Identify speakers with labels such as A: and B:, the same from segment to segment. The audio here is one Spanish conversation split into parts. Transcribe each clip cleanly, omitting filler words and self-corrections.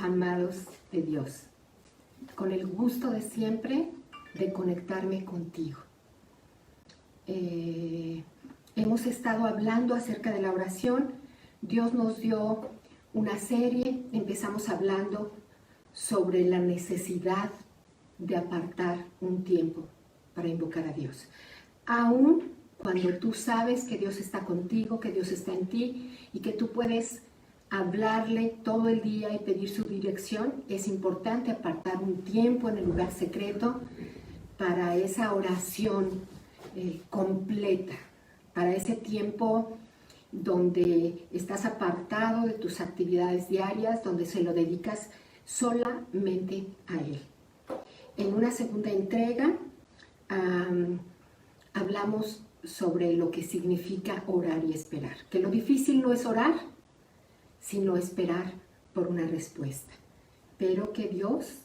A: amados de Dios, con el gusto de siempre de conectarme contigo. Hemos estado hablando acerca de la oración. Dios nos dio una serie, empezamos hablando sobre la necesidad de apartar un tiempo para invocar a Dios. Aún cuando tú sabes que Dios está contigo, que Dios está en ti y que tú puedes hablarle todo el día y pedir su dirección, es importante apartar un tiempo en el lugar secreto para esa oración completa, para ese tiempo donde estás apartado de tus actividades diarias, donde se lo dedicas solamente a Él. En una segunda entrega hablamos sobre lo que significa orar y esperar, que lo difícil no es orar, sino esperar por una respuesta, pero que Dios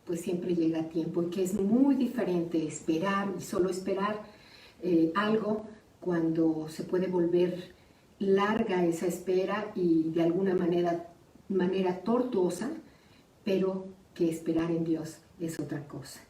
A: pues siempre llega a tiempo y que es muy diferente esperar y solo esperar algo cuando se puede volver larga esa espera y de alguna manera tortuosa, pero que esperar en Dios es otra cosa.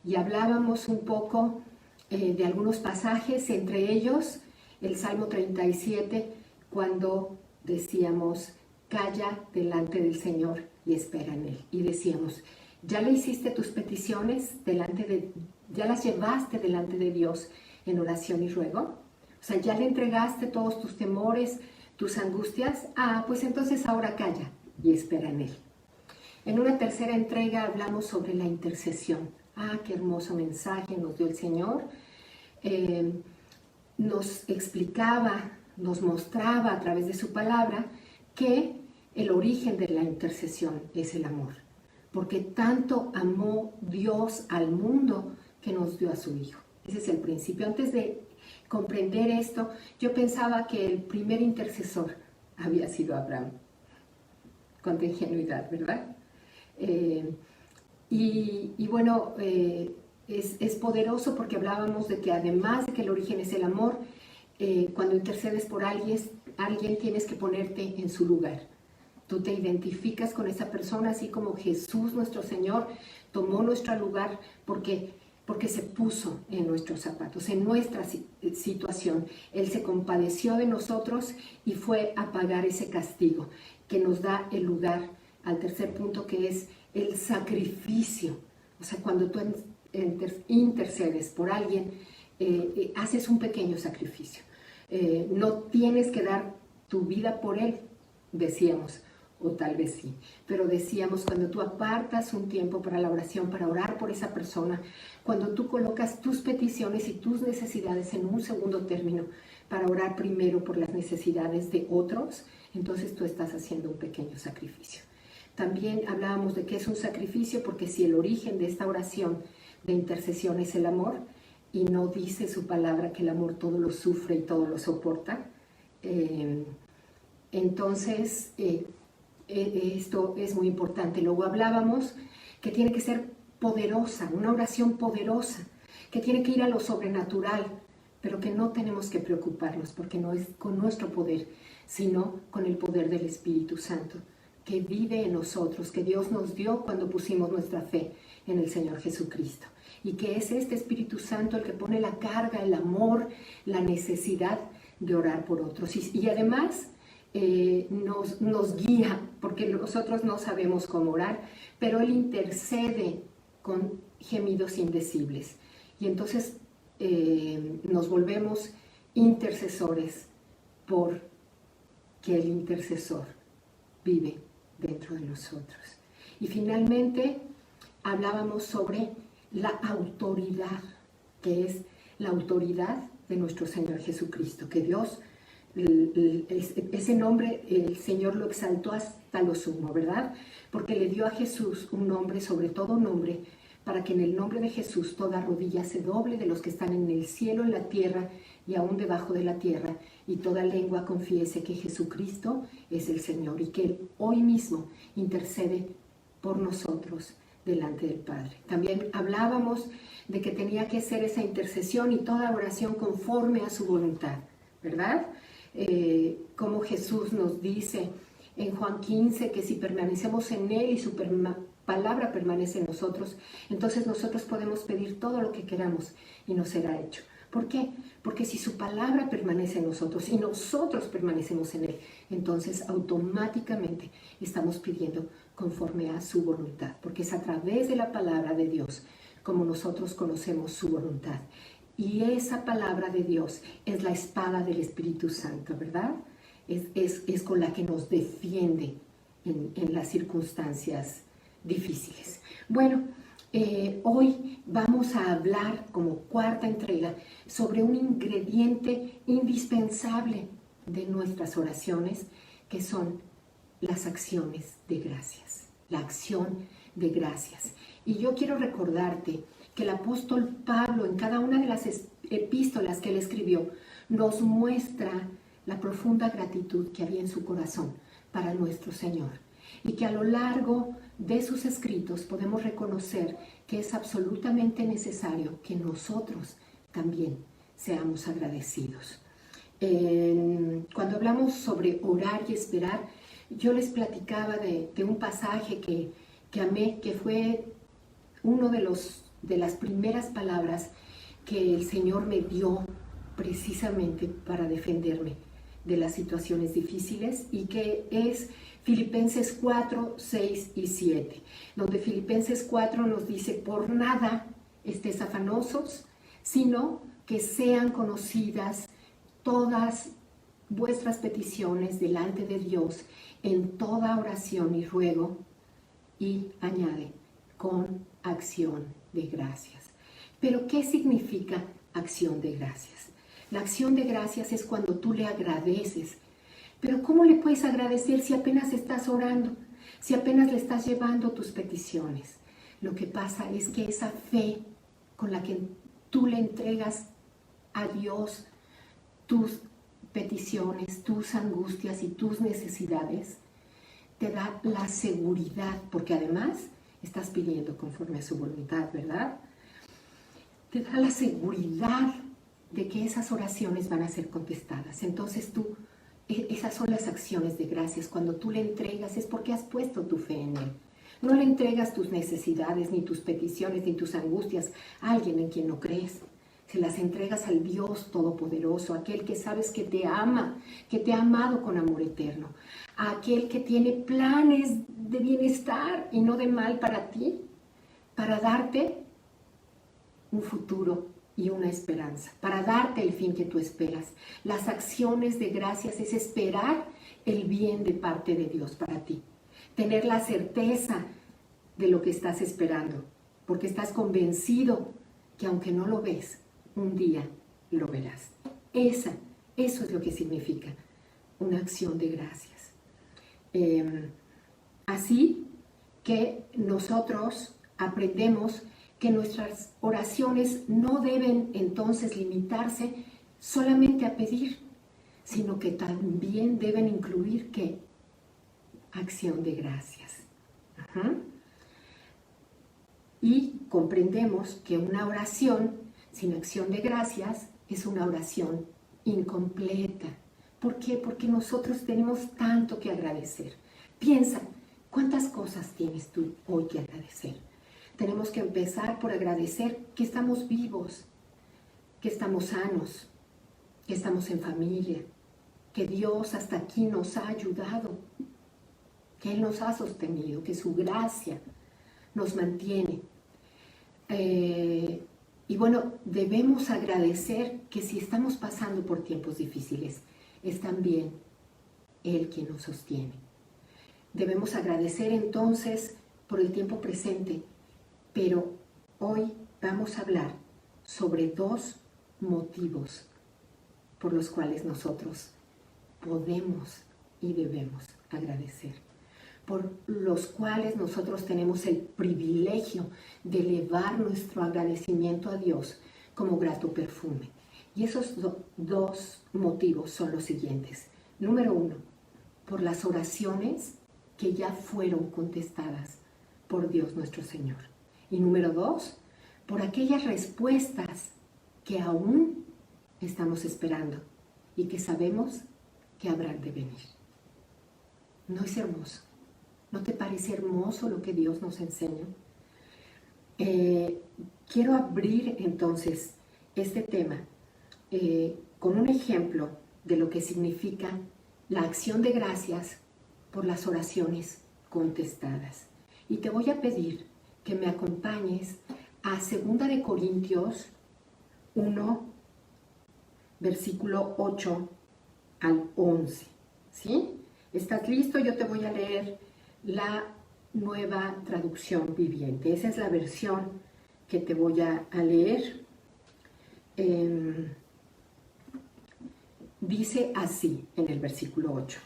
A: Y hablábamos un poco de algunos pasajes, entre ellos el Salmo 37, cuando decíamos, calla delante del Señor y espera en Él. Y decíamos, ¿ya le hiciste tus peticiones ya las llevaste delante de Dios en oración y ruego? O sea, ¿ya le entregaste todos tus temores, tus angustias? Pues entonces ahora calla y espera en Él. En una tercera entrega hablamos sobre la intercesión. Qué hermoso mensaje nos dio el Señor. Nos explicaba, nos mostraba a través de su palabra que el origen de la intercesión es el amor. Porque tanto amó Dios al mundo que nos dio a su Hijo. Ese es el principio. Antes de comprender esto, yo pensaba que el primer intercesor había sido Abraham. Cuánta ingenuidad, ¿verdad? Bueno, es poderoso porque hablábamos de que además de que el origen es el amor, cuando intercedes por alguien tienes que ponerte en su lugar. Tú te identificas con esa persona, así como Jesús, nuestro Señor, tomó nuestro lugar porque se puso en nuestros zapatos, en nuestra situación. Él se compadeció de nosotros y fue a pagar ese castigo que nos da el lugar al tercer punto, que es el sacrificio. O sea, cuando tú intercedes por alguien, haces un pequeño sacrificio. No tienes que dar tu vida por él, decíamos, o tal vez sí, pero decíamos, cuando tú apartas un tiempo para la oración, para orar por esa persona, cuando tú colocas tus peticiones y tus necesidades en un segundo término para orar primero por las necesidades de otros, entonces tú estás haciendo un pequeño sacrificio. También hablábamos de que es un sacrificio porque si el origen de esta oración de intercesión es el amor, y no dice su palabra que el amor todo lo sufre y todo lo soporta, entonces esto es muy importante. Luego hablábamos que tiene que ser poderosa, una oración poderosa, que tiene que ir a lo sobrenatural, pero que no tenemos que preocuparnos porque no es con nuestro poder, sino con el poder del Espíritu Santo, que vive en nosotros, que Dios nos dio cuando pusimos nuestra fe en el Señor Jesucristo. Y que es este Espíritu Santo el que pone la carga, el amor, la necesidad de orar por otros. Y además nos guía, porque nosotros no sabemos cómo orar, pero Él intercede con gemidos indecibles. Y entonces nos volvemos intercesores porque el intercesor vive dentro de nosotros. Y finalmente hablábamos sobre la autoridad, que es la autoridad de nuestro Señor Jesucristo, que Dios, ese nombre, el Señor lo exaltó hasta lo sumo, ¿verdad? Porque le dio a Jesús un nombre sobre todo nombre, para que en el nombre de Jesús toda rodilla se doble de los que están en el cielo, en la tierra y aún debajo de la tierra, y toda lengua confiese que Jesucristo es el Señor y que Él hoy mismo intercede por nosotros delante del Padre. También hablábamos de que tenía que ser esa intercesión y toda oración conforme a su voluntad, ¿verdad? Como Jesús nos dice en Juan 15, que si permanecemos en Él y su palabra permanece en nosotros, entonces nosotros podemos pedir todo lo que queramos y nos será hecho. ¿Por qué? Porque si su palabra permanece en nosotros y nosotros permanecemos en Él, entonces automáticamente estamos pidiendo conforme a su voluntad, porque es a través de la palabra de Dios como nosotros conocemos su voluntad. Y esa palabra de Dios es la espada del Espíritu Santo, ¿verdad? Es con la que nos defiende en las circunstancias difíciles. Bueno, hoy vamos a hablar como cuarta entrega sobre un ingrediente indispensable de nuestras oraciones, que son las acciones de gracias, la acción de gracias. Y yo quiero recordarte que el apóstol Pablo, en cada una de las epístolas que él escribió, nos muestra la profunda gratitud que había en su corazón para nuestro Señor. Y que a lo largo de sus escritos podemos reconocer que es absolutamente necesario que nosotros también seamos agradecidos. Cuando hablamos sobre orar y esperar, yo les platicaba de un pasaje que amé, que fue uno de las primeras palabras que el Señor me dio precisamente para defenderme de las situaciones difíciles, y que es Filipenses 4, 6 y 7, donde Filipenses 4 nos dice: por nada estéis afanosos, sino que sean conocidas todas vuestras peticiones delante de Dios en toda oración y ruego, y añade, con acción de gracias. ¿Pero qué significa acción de gracias? La acción de gracias es cuando tú le agradeces. Pero ¿cómo le puedes agradecer si apenas estás orando? Si apenas le estás llevando tus peticiones. Lo que pasa es que esa fe con la que tú le entregas a Dios tus peticiones, tus angustias y tus necesidades, te da la seguridad, porque además estás pidiendo conforme a su voluntad, ¿verdad? Te da la seguridad de que esas oraciones van a ser contestadas. Entonces esas son las acciones de gracias. Cuando tú le entregas es porque has puesto tu fe en Él. No le entregas tus necesidades, ni tus peticiones, ni tus angustias a alguien en quien no crees. Se las entregas al Dios Todopoderoso, aquel que sabes que te ama, que te ha amado con amor eterno, a aquel que tiene planes de bienestar y no de mal para ti, para darte un futuro y una esperanza, para darte el fin que tú esperas. Las acciones de gracias es esperar el bien de parte de Dios para ti, tener la certeza de lo que estás esperando, porque estás convencido que aunque no lo ves, un día lo verás. Eso es lo que significa una acción de gracias. Así que nosotros aprendemos que nuestras oraciones no deben entonces limitarse solamente a pedir, sino que también deben incluir ¿qué? Acción de gracias. Y comprendemos que una oración sin acción de gracias es una oración incompleta. ¿Por qué? Porque nosotros tenemos tanto que agradecer. Piensa, ¿cuántas cosas tienes tú hoy que agradecer? Tenemos que empezar por agradecer que estamos vivos, que estamos sanos, que estamos en familia, que Dios hasta aquí nos ha ayudado, que Él nos ha sostenido, que su gracia nos mantiene. Y bueno, debemos agradecer que si estamos pasando por tiempos difíciles, es también Él quien nos sostiene. Debemos agradecer entonces por el tiempo presente, pero hoy vamos a hablar sobre 2 motivos por los cuales nosotros podemos y debemos agradecer, por los cuales nosotros tenemos el privilegio de elevar nuestro agradecimiento a Dios como grato perfume. Y esos 2 motivos son los siguientes. Número 1, por las oraciones que ya fueron contestadas por Dios nuestro Señor. Y número 2, por aquellas respuestas que aún estamos esperando y que sabemos que habrán de venir. ¿No es hermoso? ¿No te parece hermoso lo que Dios nos enseña? Quiero abrir entonces este tema con un ejemplo de lo que significa la acción de gracias por las oraciones contestadas. Y te voy a pedir que me acompañes a 2 de Corintios 1, versículo 8 al 11. ¿Sí? ¿Estás listo? Yo te voy a leer la Nueva Traducción Viviente. Esa es la versión que te voy a leer. Dice así en el versículo 8.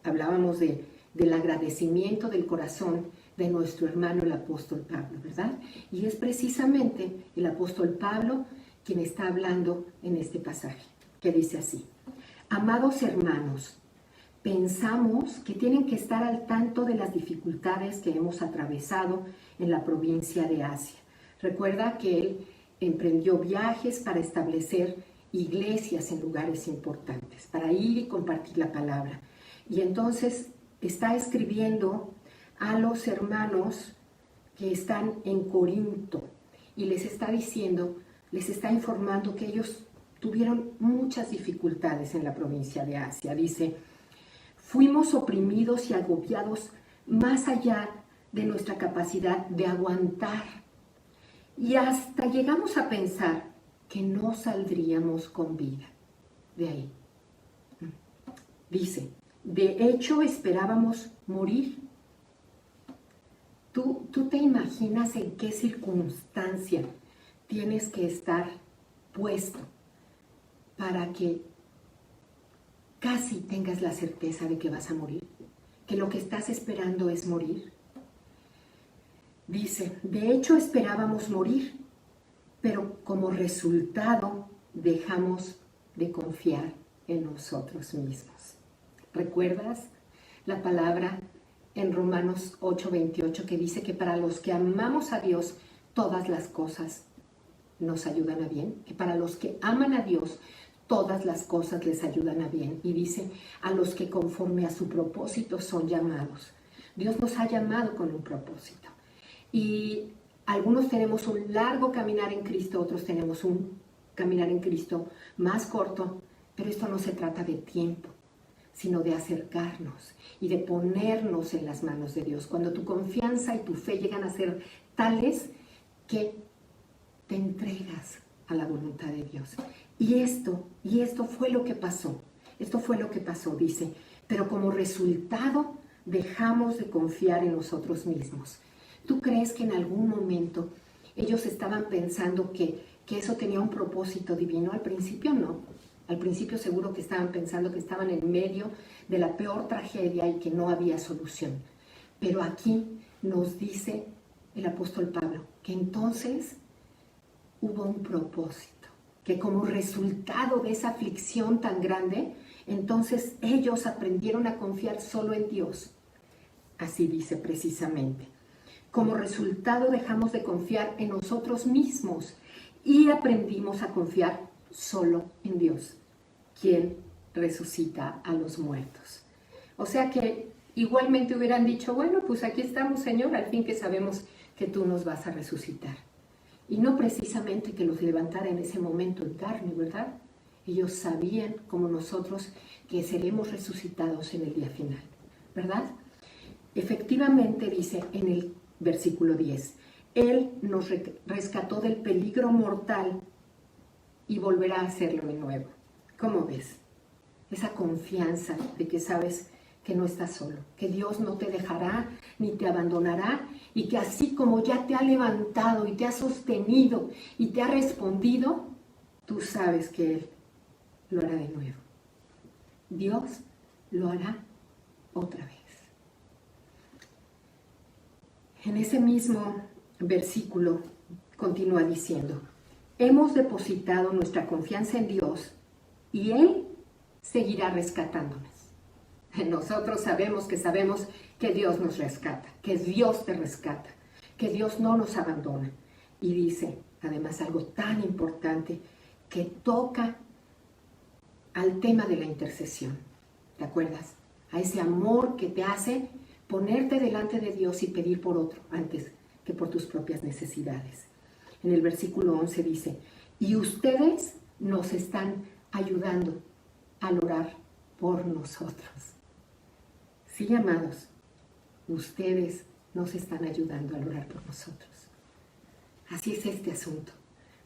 A: Hablábamos del agradecimiento del corazón de nuestro hermano el apóstol Pablo, ¿verdad? Y es precisamente el apóstol Pablo quien está hablando en este pasaje, que dice así: amados hermanos, pensamos que tienen que estar al tanto de las dificultades que hemos atravesado en la provincia de Asia. Recuerda que él emprendió viajes para establecer iglesias en lugares importantes, para ir y compartir la palabra. Y entonces está escribiendo a los hermanos que están en Corinto y les está diciendo, les está informando que ellos tuvieron muchas dificultades en la provincia de Asia. Dice: fuimos oprimidos y agobiados más allá de nuestra capacidad de aguantar y hasta llegamos a pensar que no saldríamos con vida de ahí. Dice: de hecho esperábamos morir. ¿Tú te imaginas en qué circunstancia tienes que estar puesto para que casi tengas la certeza de que vas a morir? Que lo que estás esperando es morir. Dice: de hecho esperábamos morir, pero como resultado dejamos de confiar en nosotros mismos. ¿Recuerdas la palabra en Romanos 8:28 que dice que para los que amamos a Dios todas las cosas nos ayudan a bien? Que para los que aman a Dios todas las cosas les ayudan a bien. Y dice: a los que conforme a su propósito son llamados. Dios nos ha llamado con un propósito. Y algunos tenemos un largo caminar en Cristo, otros tenemos un caminar en Cristo más corto, pero esto no se trata de tiempo, sino de acercarnos y de ponernos en las manos de Dios. Cuando tu confianza y tu fe llegan a ser tales que te entregas a la voluntad de Dios. Y esto fue lo que pasó. Esto fue lo que pasó, dice: pero como resultado dejamos de confiar en nosotros mismos. ¿Tú crees que en algún momento ellos estaban pensando que eso tenía un propósito divino? Al principio no. Al principio seguro que estaban pensando que estaban en medio de la peor tragedia y que no había solución. Pero aquí nos dice el apóstol Pablo que entonces hubo un propósito, que como resultado de esa aflicción tan grande, entonces ellos aprendieron a confiar solo en Dios. Así dice precisamente: como resultado dejamos de confiar en nosotros mismos y aprendimos a confiar solo en Dios, quien resucita a los muertos. O sea que igualmente hubieran dicho: bueno, pues aquí estamos, Señor, al fin que sabemos que tú nos vas a resucitar. Y no precisamente que los levantara en ese momento en carne, ¿verdad? Ellos sabían, como nosotros, que seremos resucitados en el día final, ¿verdad? Efectivamente, dice en el versículo 10, Él nos rescató del peligro mortal y volverá a hacerlo de nuevo. ¿Cómo ves? Esa confianza de que sabes que no estás solo, que Dios no te dejará ni te abandonará, y que así como ya te ha levantado y te ha sostenido y te ha respondido, tú sabes que Él lo hará de nuevo. Dios lo hará otra vez. En ese mismo versículo continúa diciendo: hemos depositado nuestra confianza en Dios y Él seguirá rescatándonos. Nosotros sabemos que Dios nos rescata, que Dios te rescata, que Dios no nos abandona. Y dice, además, algo tan importante que toca al tema de la intercesión. ¿Te acuerdas? a ese amor que te hace ponerte delante de Dios y pedir por otro antes que por tus propias necesidades. En el versículo 11 dice, y ustedes nos están ayudando al orar por nosotros. Sí, amados, ustedes nos están ayudando al orar por nosotros. Así es este asunto.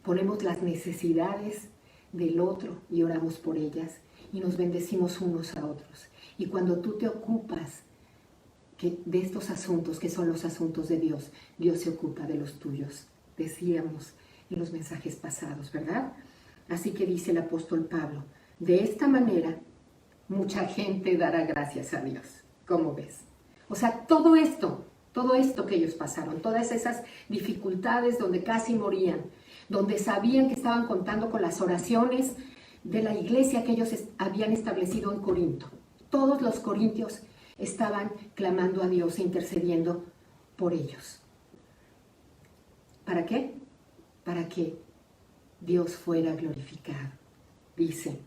A: Ponemos las necesidades del otro y oramos por ellas y nos bendecimos unos a otros. Y cuando tú te ocupas de estos asuntos, que son los asuntos de Dios, Dios se ocupa de los tuyos. Decíamos en los mensajes pasados, ¿verdad? Así que dice el apóstol Pablo, de esta manera mucha gente dará gracias a Dios. ¿Cómo ves? O sea, todo esto que ellos pasaron, todas esas dificultades donde casi morían, donde sabían que estaban contando con las oraciones de la iglesia que ellos habían establecido en Corinto. Todos los corintios estaban clamando a Dios e intercediendo por ellos. ¿Para qué? Para que Dios fuera glorificado. Dice,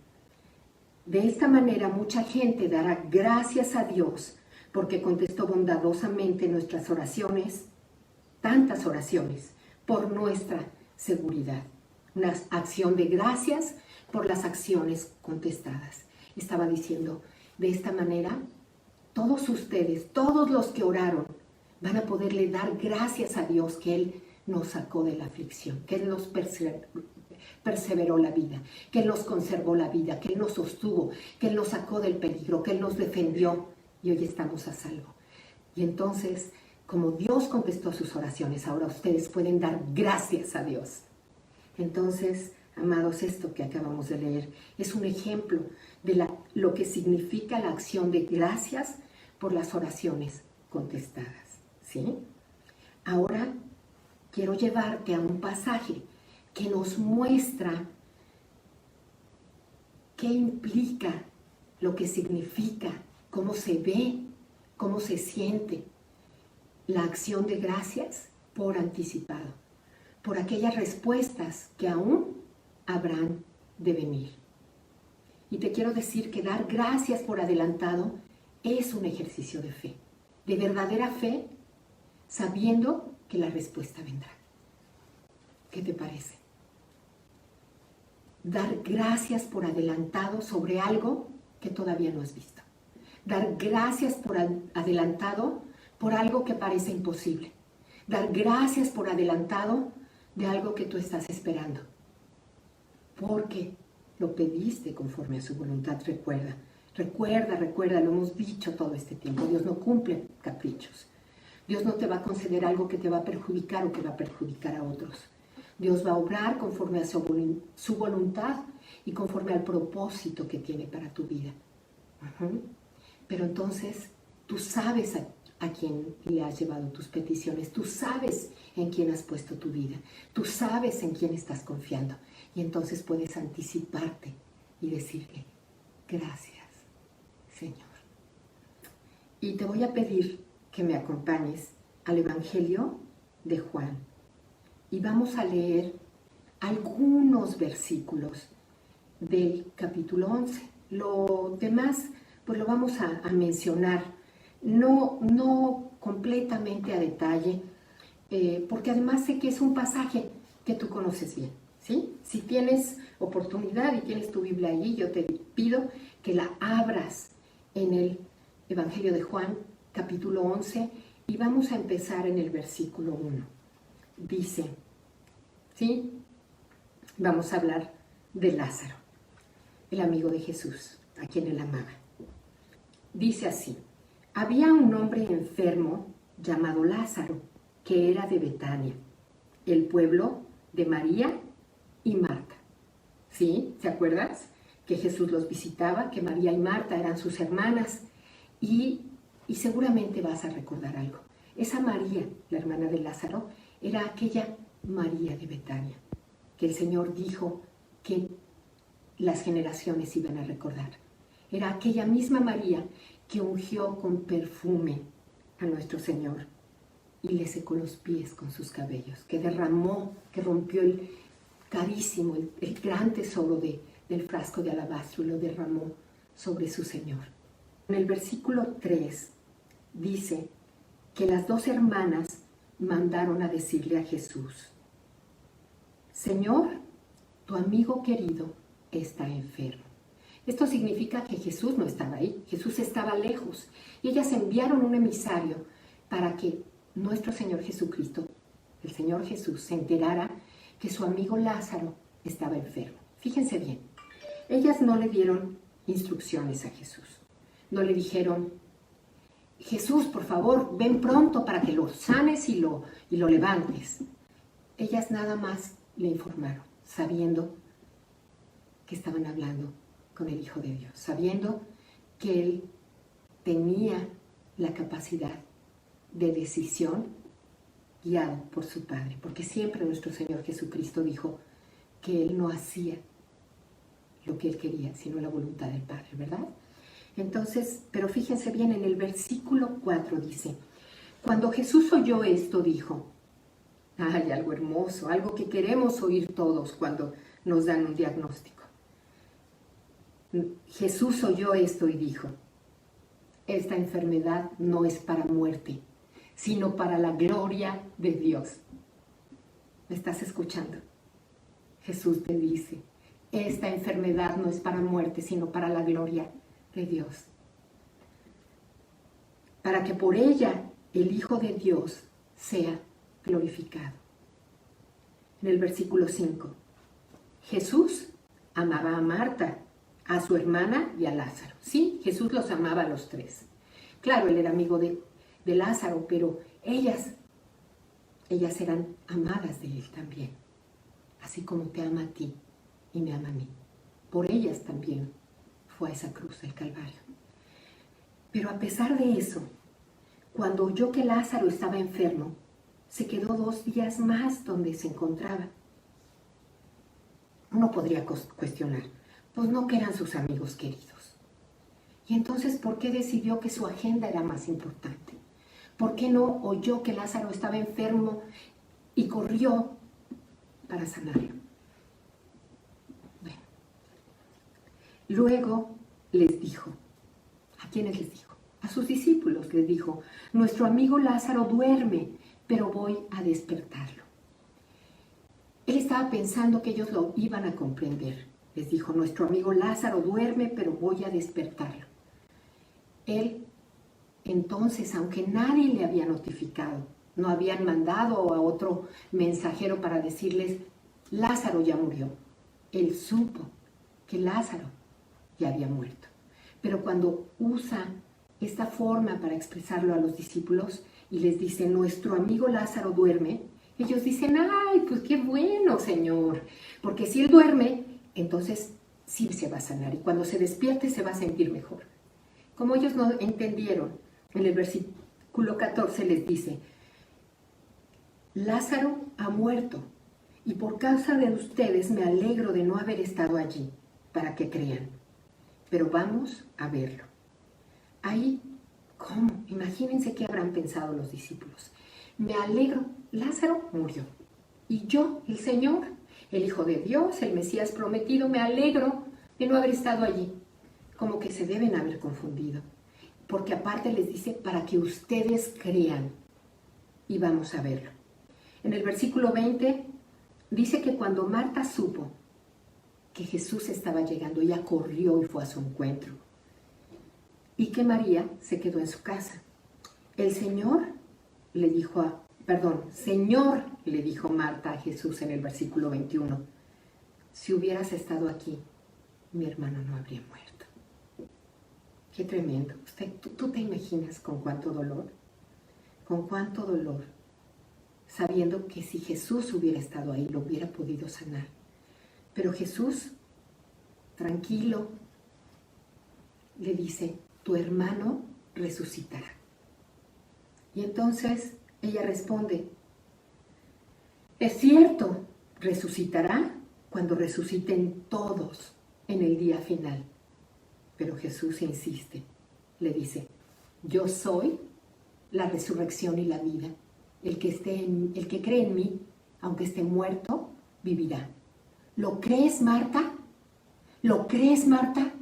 A: de esta manera mucha gente dará gracias a Dios porque contestó bondadosamente nuestras oraciones, tantas oraciones, por nuestra seguridad. Una acción de gracias por las acciones contestadas. Estaba diciendo, de esta manera, todos ustedes, todos los que oraron, van a poderle dar gracias a Dios que Él nos sacó de la aflicción, que Él nos perseveró la vida, que Él nos conservó la vida, que Él nos sostuvo, que Él nos sacó del peligro, que Él nos defendió y hoy estamos a salvo. Y entonces, como Dios contestó sus oraciones, ahora ustedes pueden dar gracias a Dios. Entonces, amados, esto que acabamos de leer es un ejemplo de lo que significa la acción de gracias por las oraciones contestadas, ¿sí? Ahora quiero llevarte a un pasaje que nos muestra qué implica, lo que significa, cómo se ve, cómo se siente la acción de gracias por anticipado, por aquellas respuestas que aún habrán de venir. Y te quiero decir que dar gracias por adelantado es un ejercicio de fe, de verdadera fe, sabiendo que la respuesta vendrá. ¿Qué te parece? Dar gracias por adelantado sobre algo que todavía no has visto. Dar gracias por adelantado por algo que parece imposible. Dar gracias por adelantado de algo que tú estás esperando. Porque lo pediste conforme a su voluntad, recuerda. Recuerda, lo hemos dicho todo este tiempo. Dios no cumple caprichos. Dios no te va a conceder algo que te va a perjudicar o que va a perjudicar a otros. Dios va a obrar conforme a su voluntad y conforme al propósito que tiene para tu vida. Pero entonces tú sabes a quién le has llevado tus peticiones, tú sabes en quién has puesto tu vida, tú sabes en quién estás confiando y entonces puedes anticiparte y decirle, gracias, Señor. Y te voy a pedir que me acompañes al Evangelio de Juan y vamos a leer algunos versículos del capítulo 11. Lo demás pues lo vamos a mencionar, no completamente a detalle, porque además sé que es un pasaje que tú conoces bien, ¿sí? Si tienes oportunidad y tienes tu Biblia allí, yo te pido que la abras en el Evangelio de Juan, capítulo 11, y vamos a empezar en el versículo 1. Dice, ¿sí? Vamos a hablar de Lázaro, el amigo de Jesús, a quien él amaba. Dice así, había un hombre enfermo llamado Lázaro, que era de Betania, el pueblo de María y Marta. ¿Sí? ¿Se acuerdas? Que Jesús los visitaba, que María y Marta eran sus hermanas, y seguramente vas a recordar algo. Esa María, la hermana de Lázaro, era aquella María de Betania, que el Señor dijo que las generaciones iban a recordar. Era aquella misma María que ungió con perfume a nuestro Señor y le secó los pies con sus cabellos, que derramó, que rompió el carísimo, el gran tesoro del frasco de alabastro y lo derramó sobre su Señor. En el versículo 3 dice que las dos hermanas mandaron a decirle a Jesús: Señor, tu amigo querido está enfermo. Esto significa que Jesús no estaba ahí, Jesús estaba lejos. Y ellas enviaron un emisario para que nuestro Señor Jesucristo, el Señor Jesús, se enterara que su amigo Lázaro estaba enfermo. Fíjense bien, ellas no le dieron instrucciones a Jesús. No le dijeron: Jesús, por favor, ven pronto para que lo sanes y lo levantes. Ellas nada más le informaron, sabiendo que estaban hablando con el Hijo de Dios, sabiendo que Él tenía la capacidad de decisión guiado por su Padre, porque siempre nuestro Señor Jesucristo dijo que Él no hacía lo que Él quería, sino la voluntad del Padre, ¿verdad? Entonces, pero fíjense bien, en el versículo 4 dice: cuando Jesús oyó esto, dijo, hay algo hermoso, algo que queremos oír todos cuando nos dan un diagnóstico. Jesús oyó esto y dijo: esta enfermedad no es para muerte, sino para la gloria de Dios. ¿Me estás escuchando? Jesús te dice: esta enfermedad no es para muerte, sino para la gloria de Dios. Para que por ella el Hijo de Dios sea glorificado. En el versículo 5, Jesús amaba a Marta, a su hermana y a Lázaro. Sí, Jesús los amaba a los tres. Claro, él era amigo de Lázaro, pero ellas eran amadas de él también. Así como te ama a ti y me ama a mí. Por ellas también fue a esa cruz del Calvario. Pero a pesar de eso, cuando oyó que Lázaro estaba enfermo, se quedó 2 días más donde se encontraba. Uno podría cuestionar, pues no que eran sus amigos queridos. Y entonces, ¿por qué decidió que su agenda era más importante? ¿Por qué no oyó que Lázaro estaba enfermo y corrió para sanarlo? Bueno, luego les dijo, ¿a quiénes les dijo? A sus discípulos les dijo: nuestro amigo Lázaro duerme, pero voy a despertarlo. Él estaba pensando que ellos lo iban a comprender. Les dijo: nuestro amigo Lázaro duerme, pero voy a despertarlo. Él, entonces, aunque nadie le había notificado, no habían mandado a otro mensajero para decirles: Lázaro ya murió. Él supo que Lázaro ya había muerto. Pero cuando usa esta forma para expresarlo a los discípulos y les dice: nuestro amigo Lázaro duerme, ellos dicen: ay, pues qué bueno, Señor, porque si él duerme, entonces sí se va a sanar y cuando se despierte se va a sentir mejor. Como ellos no entendieron, en el versículo 14 les dice: Lázaro ha muerto y por causa de ustedes me alegro de no haber estado allí para que crean, pero vamos a verlo. Ahí, ¿cómo? Imagínense qué habrán pensado los discípulos. Me alegro, Lázaro murió. Y yo, el Señor, el Hijo de Dios, el Mesías prometido, me alegro de no haber estado allí. Como que se deben haber confundido. Porque aparte les dice: para que ustedes crean. Y vamos a verlo. En el versículo 20 dice que cuando Marta supo que Jesús estaba llegando, ella corrió y fue a su encuentro. Y que María se quedó en su casa. El Señor le dijo Señor, le dijo Marta a Jesús en el versículo 21, si hubieras estado aquí, mi hermano no habría muerto. Qué tremendo. ¿Tú te imaginas con cuánto dolor? Con cuánto dolor, sabiendo que si Jesús hubiera estado ahí, lo hubiera podido sanar. Pero Jesús, tranquilo, le dice: tu hermano resucitará. Y entonces ella responde: es cierto, resucitará cuando resuciten todos en el día final. Pero Jesús insiste, le dice: yo soy la resurrección y la vida. El que cree en mí, aunque esté muerto, vivirá. ¿Lo crees, Marta? ¿Lo crees, Marta?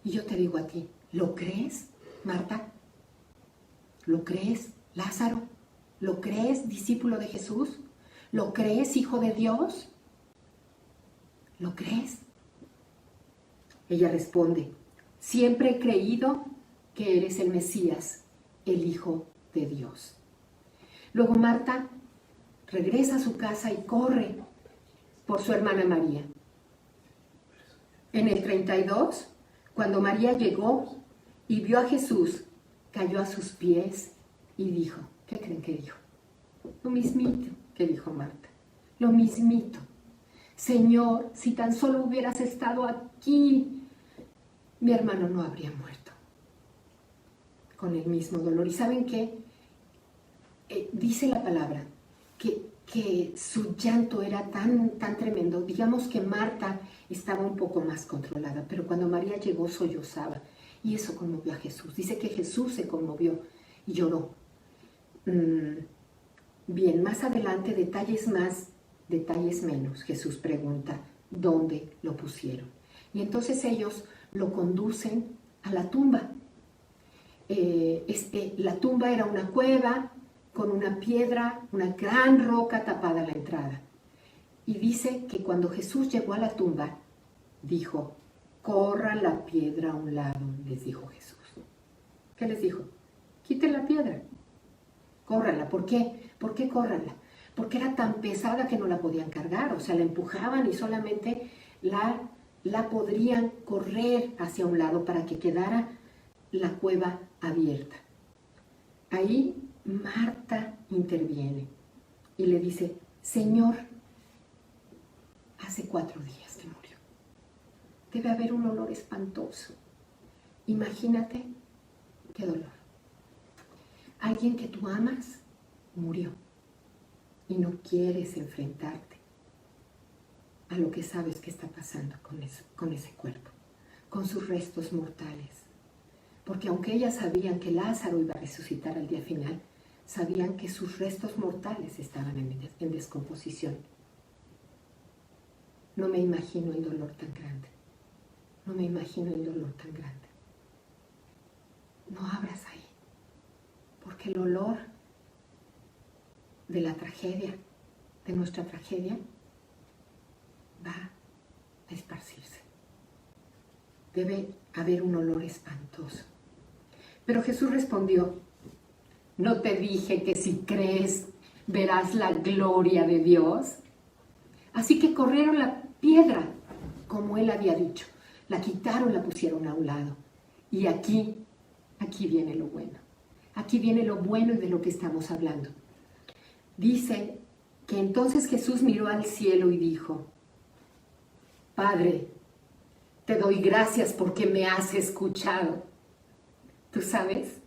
A: Y yo te digo a ti, ¿Lo crees, Marta? ¿Lo crees, Lázaro? ¿Lo crees, discípulo de Jesús? ¿Lo crees, hijo de Dios? ¿Lo crees? Ella responde, siempre he creído que eres el Mesías, el Hijo de Dios. Luego Marta regresa a su casa y corre por su hermana María. En el 32, cuando María llegó y vio a Jesús, cayó a sus pies y dijo, ¿qué creen que dijo? Lo mismito que dijo Marta, lo mismito. Señor, si tan solo hubieras estado aquí, mi hermano no habría muerto. Con el mismo dolor. ¿Y saben qué? Dice la palabra que su llanto era tan tremendo. Digamos que Marta estaba un poco más controlada, pero cuando María llegó sollozaba. Y eso conmovió a Jesús. Dice que Jesús se conmovió y lloró. Bien, más adelante, detalles más, detalles menos. Jesús pregunta, ¿dónde lo pusieron? Y entonces ellos lo conducen a la tumba. La tumba era una cueva con una piedra, una gran roca tapada a la entrada. Y dice que cuando Jesús llegó a la tumba, dijo, corra la piedra a un lado, les dijo Jesús. ¿Qué les dijo? Quiten la piedra, córranla. ¿Por qué? ¿Por qué córranla? Porque era tan pesada que no la podían cargar, o sea, la empujaban y solamente la podrían correr hacia un lado para que quedara la cueva abierta. Ahí Marta interviene y le dice, Señor, hace 4 días que murió. Debe haber un olor espantoso. Imagínate qué dolor. Alguien que tú amas murió y no quieres enfrentarte a lo que sabes que está pasando con ese cuerpo, con sus restos mortales. Porque aunque ellas sabían que Lázaro iba a resucitar al día final, sabían que sus restos mortales estaban en descomposición. No me imagino el dolor tan grande. No me imagino el dolor tan grande. No abras ahí, porque el olor de la tragedia, de nuestra tragedia, va a esparcirse. Debe haber un olor espantoso. Pero Jesús respondió, ¿no te dije que si crees verás la gloria de Dios? Así que corrieron la piedra, como él había dicho. La quitaron, la pusieron a un lado. Y aquí viene lo bueno. Aquí viene lo bueno y de lo que estamos hablando. Dice que entonces Jesús miró al cielo y dijo, Padre, te doy gracias porque me has escuchado. ¿Tú sabes?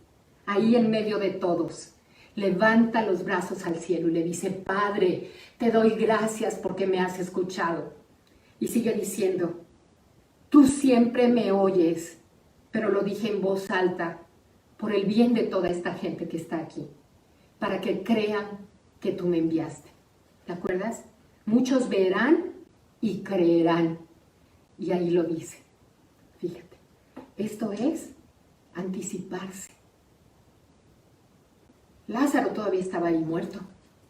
A: Ahí en medio de todos, levanta los brazos al cielo y le dice, Padre, te doy gracias porque me has escuchado. Y sigue diciendo, tú siempre me oyes, pero lo dije en voz alta por el bien de toda esta gente que está aquí, para que crean que tú me enviaste. ¿Te acuerdas? Muchos verán y creerán. Y ahí lo dice. Fíjate, esto es anticiparse. Lázaro todavía estaba ahí muerto.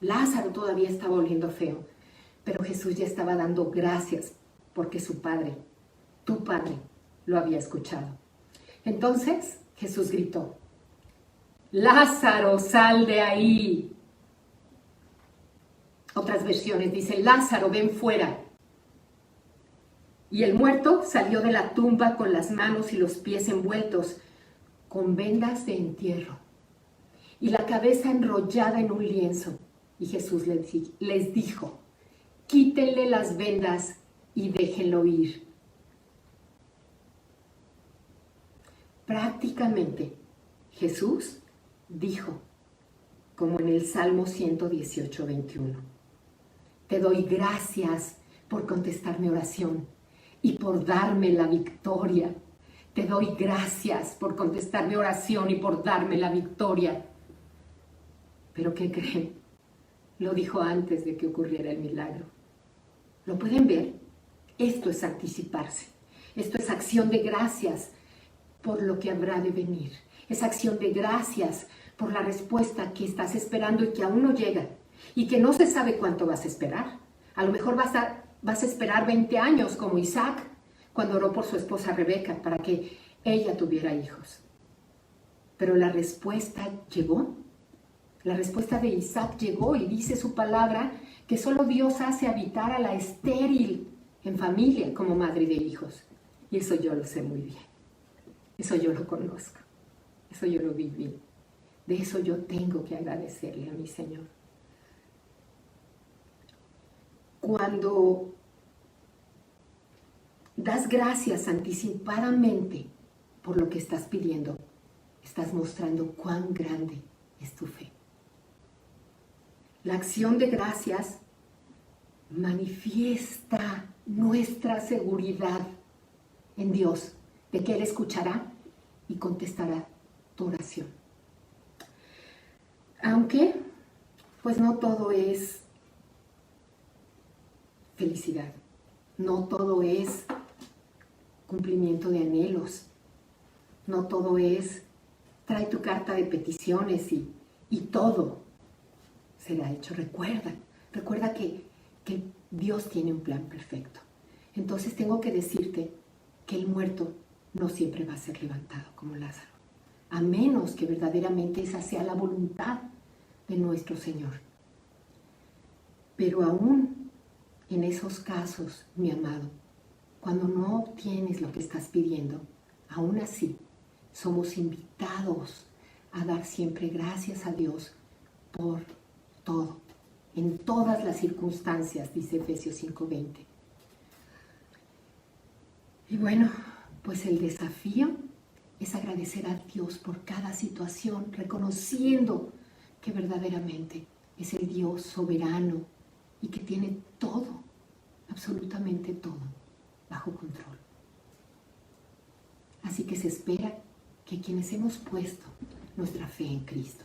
A: Lázaro todavía estaba oliendo feo. Pero Jesús ya estaba dando gracias porque su Padre, tu Padre, lo había escuchado. Entonces Jesús gritó, Lázaro, sal de ahí. Otras versiones dicen, Lázaro, ven fuera. Y el muerto salió de la tumba con las manos y los pies envueltos con vendas de entierro y la cabeza enrollada en un lienzo. Y Jesús les dijo, quítenle las vendas y déjenlo ir. Prácticamente Jesús dijo, como en el Salmo 118, 21, te doy gracias por contestar mi oración y por darme la victoria. Te doy gracias por contestar mi oración y por darme la victoria. ¿Pero qué creen? Lo dijo antes de que ocurriera el milagro. ¿Lo pueden ver? Esto es anticiparse. Esto es acción de gracias. por lo que habrá de venir. Esa acción de gracias por la respuesta que estás esperando y que aún no llega y que no se sabe cuánto vas a esperar. A lo mejor vas a esperar 20 años como Isaac cuando oró por su esposa Rebeca para que ella tuviera hijos. Pero la respuesta llegó. La respuesta de Isaac llegó y dice su palabra que solo Dios hace habitar a la estéril en familia como madre de hijos. Y eso yo lo sé muy bien. Eso yo lo conozco. Eso yo lo viví. De eso yo tengo que agradecerle a mi Señor. Cuando das gracias anticipadamente por lo que estás pidiendo, estás mostrando cuán grande es tu fe. La acción de gracias manifiesta nuestra seguridad en Dios, de que Él escuchará y contestará tu oración. Aunque, pues no todo es felicidad, no todo es cumplimiento de anhelos, no todo es trae tu carta de peticiones y todo será hecho. Recuerda que Dios tiene un plan perfecto. Entonces tengo que decirte que el muerto no siempre va a ser levantado como Lázaro, a menos que verdaderamente esa sea la voluntad de nuestro Señor. Pero aún en esos casos, mi amado, cuando no obtienes lo que estás pidiendo, aún así somos invitados a dar siempre gracias a Dios por todo, en todas las circunstancias, dice Efesios 5:20. Y bueno, pues el desafío es agradecer a Dios por cada situación, reconociendo que verdaderamente es el Dios soberano y que tiene todo, absolutamente todo, bajo control. Así que se espera que quienes hemos puesto nuestra fe en Cristo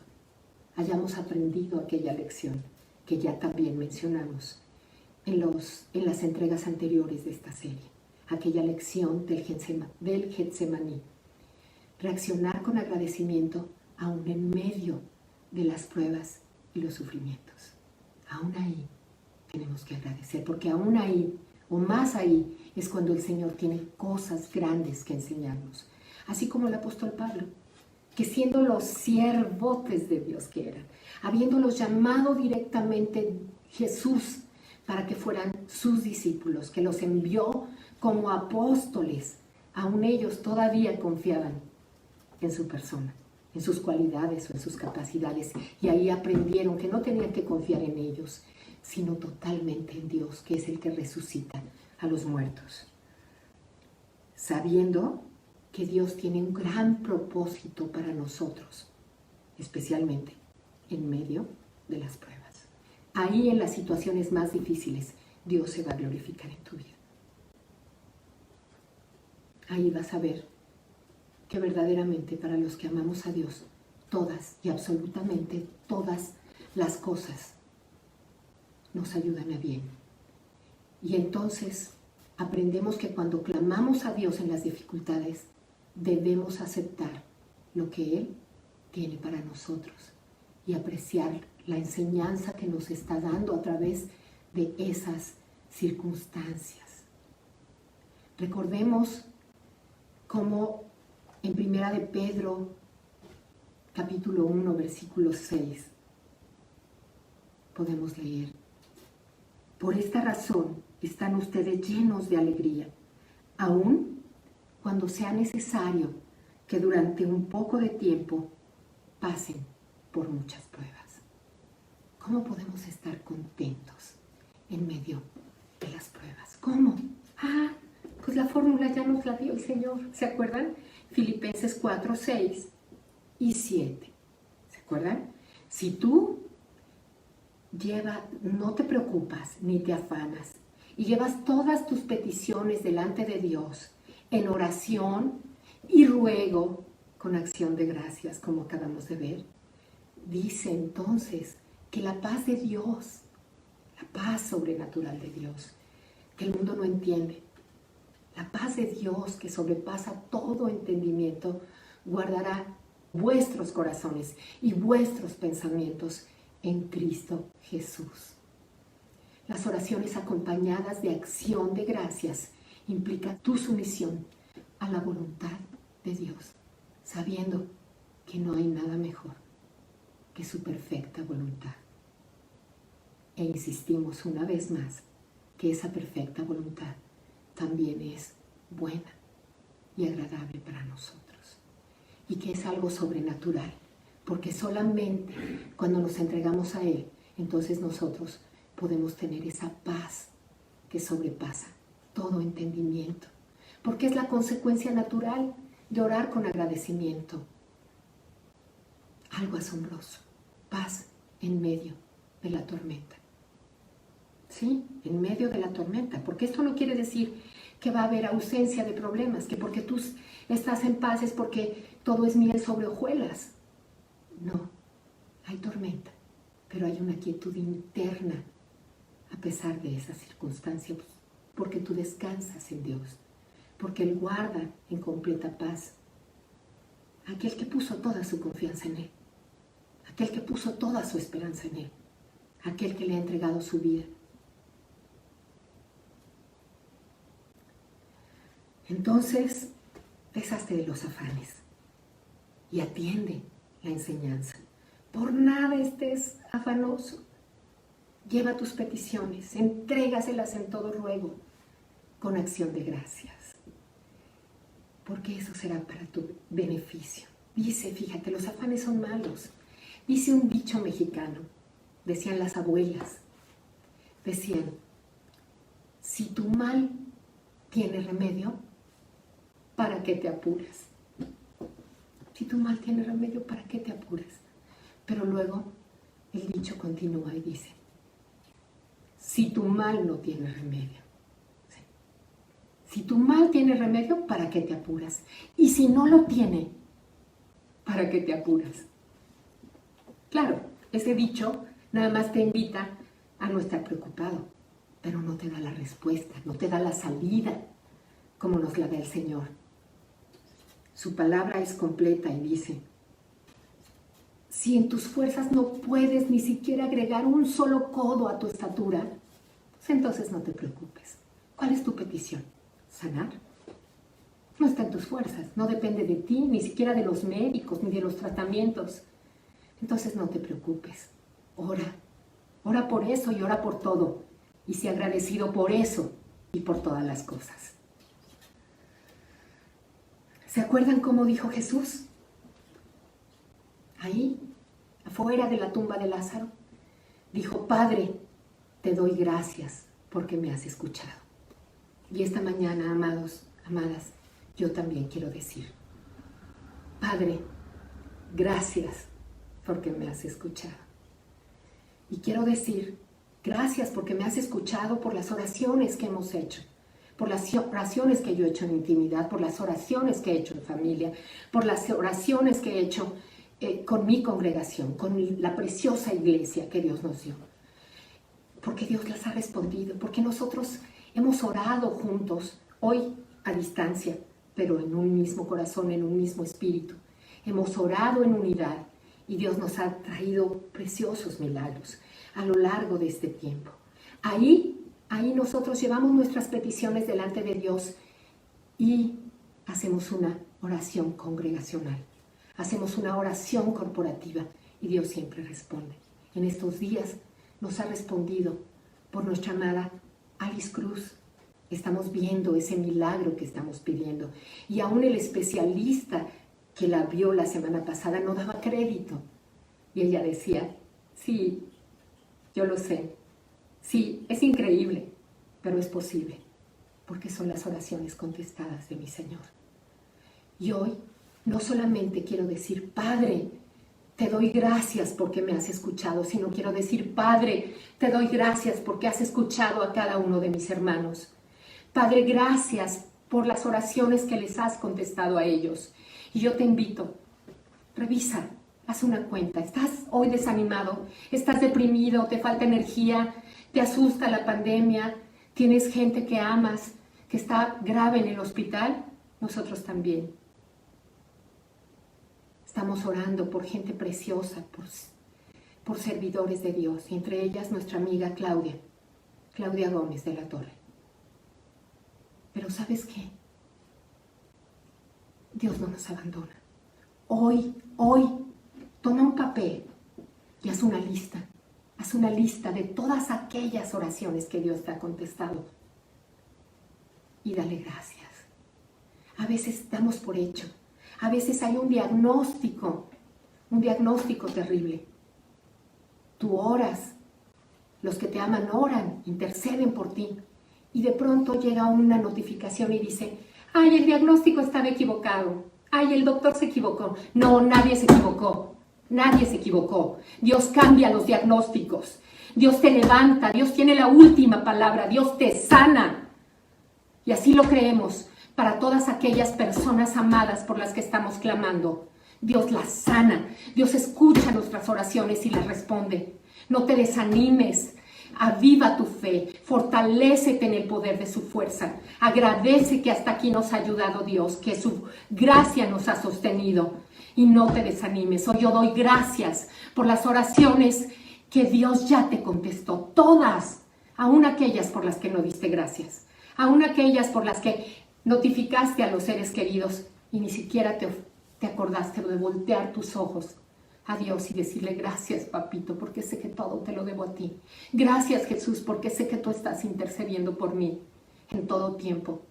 A: hayamos aprendido aquella lección que ya también mencionamos en las entregas anteriores de esta serie, aquella lección del Getsemaní. Reaccionar con agradecimiento aún en medio de las pruebas y los sufrimientos. Aún ahí tenemos que agradecer, porque aún ahí, o más ahí, es cuando el Señor tiene cosas grandes que enseñarnos. Así como el apóstol Pablo, que siendo los siervotes de Dios que eran, habiéndolos llamado directamente Jesús para que fueran sus discípulos, que los envió como apóstoles, aún ellos todavía confiaban en su persona, en sus cualidades o en sus capacidades, y ahí aprendieron que no tenían que confiar en ellos, sino totalmente en Dios, que es el que resucita a los muertos, sabiendo que Dios tiene un gran propósito para nosotros, especialmente en medio de las pruebas. Ahí, en las situaciones más difíciles, Dios se va a glorificar en tu vida. Ahí vas a ver que verdaderamente para los que amamos a Dios, todas y absolutamente todas las cosas nos ayudan a bien. Y entonces aprendemos que cuando clamamos a Dios en las dificultades, debemos aceptar lo que Él tiene para nosotros y apreciar la enseñanza que nos está dando a través de esas circunstancias. Recordemos cómo en Primera de Pedro, capítulo 1, versículo 6, podemos leer: por esta razón están ustedes llenos de alegría, aun cuando sea necesario que durante un poco de tiempo pasen por muchas pruebas. ¿Cómo podemos estar contentos en medio de las pruebas? ¿Cómo? Pues la fórmula ya nos la dio el Señor. ¿Se acuerdan? Filipenses 4, 6 y 7. ¿Se acuerdan? Si tú no te preocupas ni te afanas y llevas todas tus peticiones delante de Dios en oración y ruego con acción de gracias, como acabamos de ver, dice entonces que la paz de Dios, la paz sobrenatural de Dios, que el mundo no entiende, La paz de Dios que sobrepasa todo entendimiento guardará vuestros corazones y vuestros pensamientos en Cristo Jesús. Las oraciones acompañadas de acción de gracias implican tu sumisión a la voluntad de Dios, sabiendo que no hay nada mejor que su perfecta voluntad. E insistimos una vez más que esa perfecta voluntad también es buena y agradable para nosotros. Y que es algo sobrenatural, porque solamente cuando nos entregamos a Él, entonces nosotros podemos tener esa paz que sobrepasa todo entendimiento, porque es la consecuencia natural de orar con agradecimiento. Algo asombroso, paz en medio de la tormenta. Sí, en medio de la tormenta, porque esto no quiere decir que va a haber ausencia de problemas, que porque tú estás en paz es porque todo es miel sobre hojuelas. No, hay tormenta, pero hay una quietud interna a pesar de esas circunstancias, porque tú descansas en Dios, porque Él guarda en completa paz aquel que puso toda su confianza en Él, aquel que puso toda su esperanza en Él, aquel que le ha entregado su vida. Entonces, deshazte de los afanes y atiende la enseñanza. Por nada estés afanoso. Lleva tus peticiones, entrégaselas en todo ruego, con acción de gracias, porque eso será para tu beneficio. Dice, fíjate, los afanes son malos. Dice un dicho mexicano, decían las abuelas, decían, si tu mal tiene remedio, ¿para qué te apuras? Si tu mal tiene remedio, ¿para qué te apuras? Pero luego el dicho continúa y dice, si tu mal no tiene remedio, ¿sí? Si tu mal tiene remedio, ¿para qué te apuras? Y si no lo tiene, ¿para qué te apuras? Claro, ese dicho nada más te invita a no estar preocupado, pero no te da la respuesta, no te da la salida como nos la da el Señor. Su palabra es completa y dice, si en tus fuerzas no puedes ni siquiera agregar un solo codo a tu estatura, pues entonces no te preocupes. ¿Cuál es tu petición? ¿Sanar? No está en tus fuerzas, no depende de ti, ni siquiera de los médicos, ni de los tratamientos. Entonces no te preocupes, ora por eso y ora por todo. Y sé agradecido por eso y por todas las cosas. ¿Se acuerdan cómo dijo Jesús? Ahí, afuera de la tumba de Lázaro, dijo, Padre, te doy gracias porque me has escuchado. Y esta mañana, amados, amadas, yo también quiero decir, Padre, gracias porque me has escuchado. Y quiero decir, gracias porque me has escuchado por las oraciones que hemos hecho, por las oraciones que yo he hecho en intimidad, por las oraciones que he hecho en familia, por las oraciones que he hecho con mi congregación, con la preciosa iglesia que Dios nos dio. Porque Dios las ha respondido, porque nosotros hemos orado juntos, hoy a distancia, pero en un mismo corazón, en un mismo espíritu. Hemos orado en unidad y Dios nos ha traído preciosos milagros a lo largo de este tiempo. Ahí nosotros llevamos nuestras peticiones delante de Dios y hacemos una oración congregacional. Hacemos una oración corporativa y Dios siempre responde. En estos días nos ha respondido por nuestra amada Alice Cruz. Estamos viendo ese milagro que estamos pidiendo. Y aún el especialista que la vio la semana pasada no daba crédito. Y ella decía, sí, yo lo sé. Sí, es increíble, pero es posible, porque son las oraciones contestadas de mi Señor. Y hoy no solamente quiero decir, Padre, te doy gracias porque me has escuchado, sino quiero decir, Padre, te doy gracias porque has escuchado a cada uno de mis hermanos. Padre, gracias por las oraciones que les has contestado a ellos. Y yo te invito, revisa, haz una cuenta. ¿Estás hoy desanimado? ¿Estás deprimido? ¿Te falta energía? ¿Te asusta la pandemia? ¿Tienes gente que amas que está grave en el hospital, nosotros también. Estamos orando por gente preciosa, por servidores de Dios, y entre ellas nuestra amiga Claudia Gómez de la Torre. Pero ¿sabes qué? Dios no nos abandona. Hoy, toma un papel y haz una lista. Haz una lista de todas aquellas oraciones que Dios te ha contestado. Y dale gracias. A veces damos por hecho. A veces hay un diagnóstico terrible. Tú oras, los que te aman oran, interceden por ti. Y de pronto llega una notificación y dice, ¡ay, el diagnóstico estaba equivocado! ¡Ay, el doctor se equivocó! No, nadie se equivocó. Nadie se equivocó. Dios cambia los diagnósticos. Dios te levanta. Dios tiene la última palabra. Dios te sana. Y así lo creemos para todas aquellas personas amadas por las que estamos clamando. Dios las sana. Dios escucha nuestras oraciones y las responde. No te desanimes. Aviva tu fe, fortalécete en el poder de su fuerza. Agradece que hasta aquí nos ha ayudado Dios, que su gracia nos ha sostenido. Y no te desanimes. Hoy yo doy gracias por las oraciones que Dios ya te contestó. Todas, aún aquellas por las que no diste gracias. Aún aquellas por las que notificaste a los seres queridos y ni siquiera te acordaste de voltear tus ojos a Dios y decirle gracias, papito, porque sé que todo te lo debo a ti. Gracias, Jesús, porque sé que tú estás intercediendo por mí en todo tiempo.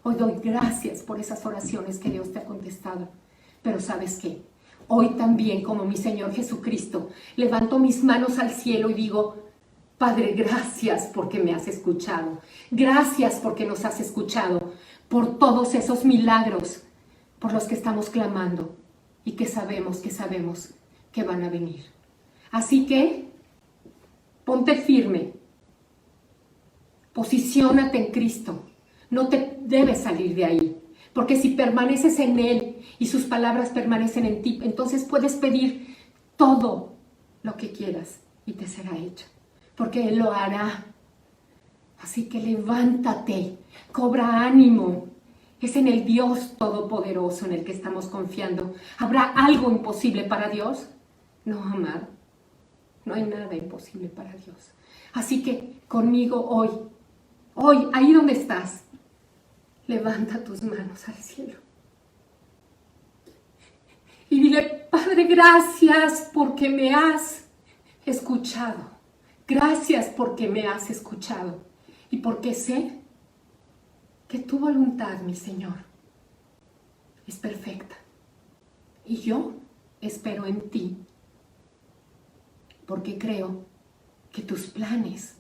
A: Hoy doy gracias por esas oraciones que Dios te ha contestado. Pero ¿sabes qué? Hoy también, como mi Señor Jesucristo, levanto mis manos al cielo y digo, Padre, gracias porque me has escuchado. Gracias porque nos has escuchado, por todos esos milagros por los que estamos clamando y que sabemos que van a venir. Así que, ponte firme, posiciónate en Cristo, no te debes salir de ahí, porque si permaneces en Él y sus palabras permanecen en ti, entonces puedes pedir todo lo que quieras y te será hecho, porque Él lo hará. Así que levántate, cobra ánimo. Es en el Dios Todopoderoso en el que estamos confiando. ¿Habrá algo imposible para Dios? No, amado. No hay nada imposible para Dios. Así que conmigo hoy, ahí donde estás, levanta tus manos al cielo. Y dile, Padre, gracias porque me has escuchado. Gracias porque me has escuchado. Y porque sé que tu voluntad, mi Señor, es perfecta. Y yo espero en ti, porque creo que tus planes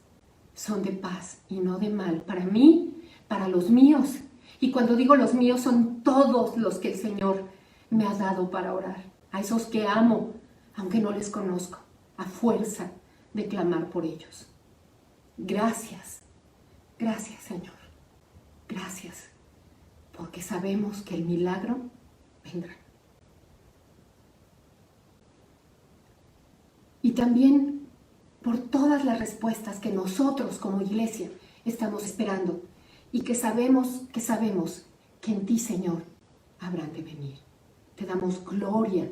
A: son de paz y no de mal, para mí, para los míos. Y cuando digo los míos, son todos los que el Señor me ha dado para orar. A esos que amo, aunque no les conozco, a fuerza de clamar por ellos. Gracias, gracias, Señor. Gracias, porque sabemos que el milagro vendrá. Y también por todas las respuestas que nosotros como iglesia estamos esperando y que sabemos que en ti, Señor, habrán de venir. Te damos gloria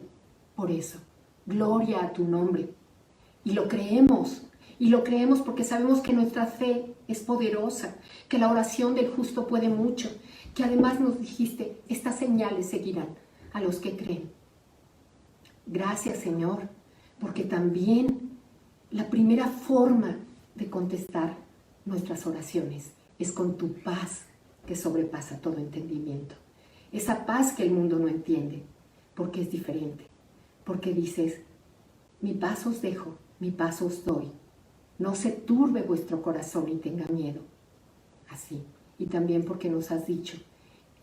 A: por eso, gloria a tu nombre. Y lo creemos porque sabemos que nuestra fe es poderosa, que la oración del justo puede mucho, que además nos dijiste, estas señales seguirán a los que creen. Gracias, Señor, porque también la primera forma de contestar nuestras oraciones es con tu paz que sobrepasa todo entendimiento. Esa paz que el mundo no entiende, porque es diferente, porque dices, mi paz os dejo, mi paz os doy. No se turbe vuestro corazón y tenga miedo. Así. Y también porque nos has dicho,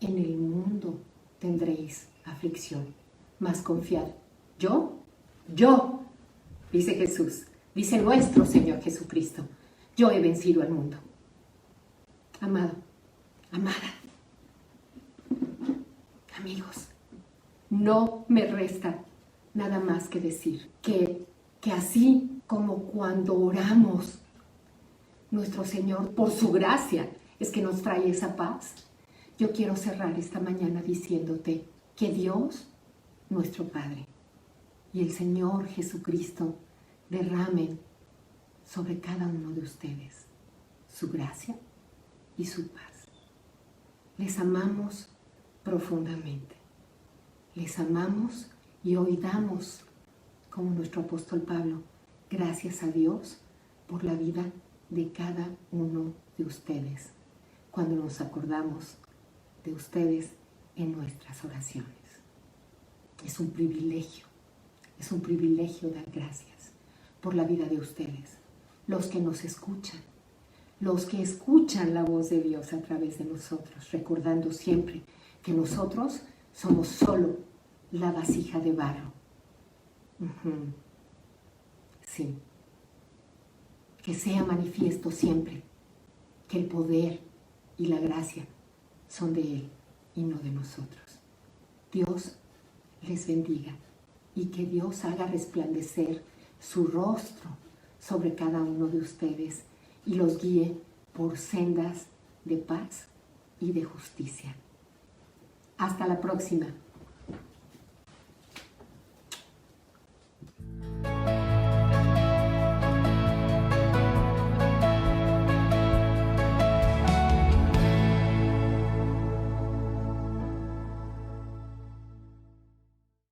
A: en el mundo tendréis aflicción, mas confiad. Yo, dice Jesús, dice nuestro Señor Jesucristo, yo he vencido al mundo. Amado, amada, amigos, no me resta nada más que decir que así como cuando oramos, nuestro Señor, por su gracia, es que nos trae esa paz. Yo quiero cerrar esta mañana diciéndote que Dios, nuestro Padre, y el Señor Jesucristo derramen sobre cada uno de ustedes su gracia y su paz. Les amamos profundamente. Les amamos y hoy damos, como nuestro apóstol Pablo, gracias a Dios por la vida de cada uno de ustedes, cuando nos acordamos de ustedes en nuestras oraciones. Es un privilegio dar gracias por la vida de ustedes, los que nos escuchan, los que escuchan la voz de Dios a través de nosotros, recordando siempre que nosotros somos solo la vasija de barro. Sí. Que sea manifiesto siempre que el poder y la gracia son de Él y no de nosotros. Dios les bendiga y que Dios haga resplandecer su rostro sobre cada uno de ustedes y los guíe por sendas de paz y de justicia. Hasta la próxima.